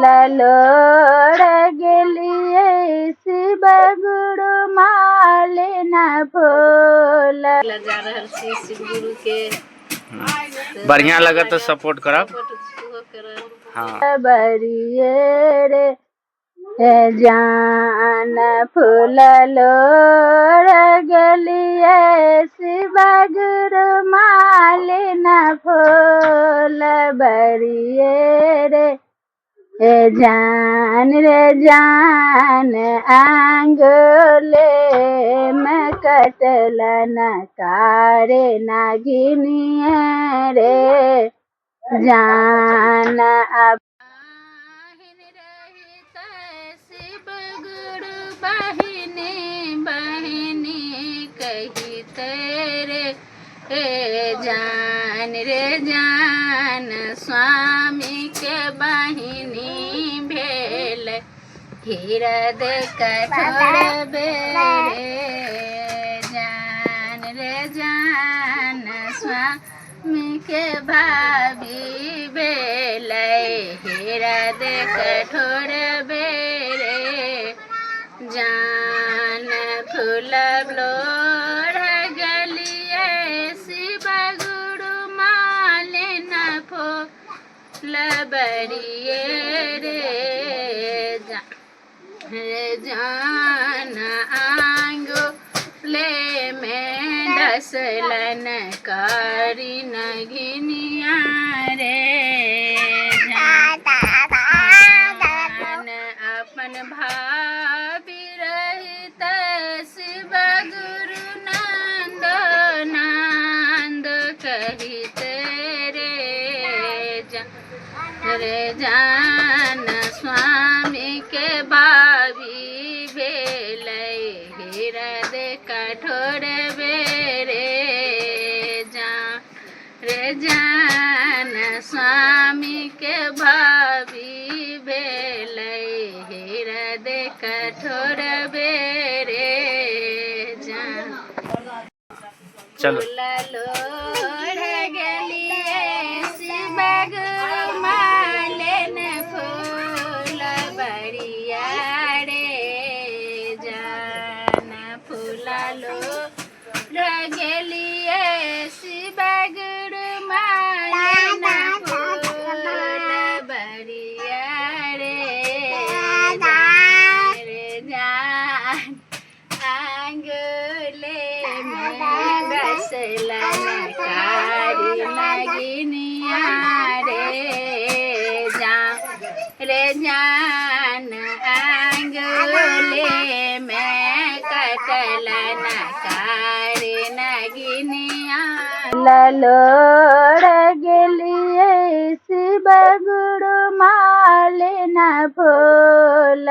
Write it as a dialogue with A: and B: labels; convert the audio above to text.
A: लोड़ गेलिए शिव गुरु मालिना फूल जा रहल छी शिव गुरु के
B: बढ़िया लगे तो सपोर्ट करब। हाँ
A: बरिए रे जान फूल लोड़ गेलिए शिव गुरु मालिना फूल बरिए रे जान रे जान आंगले में कटलन कारे नागिनिया रे जान अब शिव गुरु बहिनी बहिनी कही तेरे जान रे जान स्वामी के बहिनी भेल हीरद कठोर बेरे जान रे जान स्वामी के भाभी भेल हीरद कठोर बेरे जान फूल लोड़ गलिए शिव गुरु मालिना फूल बरिए रे जान आंगुले में डसलन कारी नगिनिया रे जान अपन भाभी रहित शिव गुरु नंद नंद कही तेरे जान स्वामी के भाभी भेल हीरद कठोर बेरे जान स्वामी के भाभी भेल हीरद कठोर बेरे
B: चलो
A: लोड़ गेलिए शिव गुरु मालिन फूल बरिया रे जान फूल लोड़ गेलिए शिव गुरु मालिन फूल बरिया रे जान आंगले में डसलन कारी नगिनिया रे जान आंगले में कटलन कारी नगिनिया लोड़ गेलिए शिव गुरु मालिना फूल।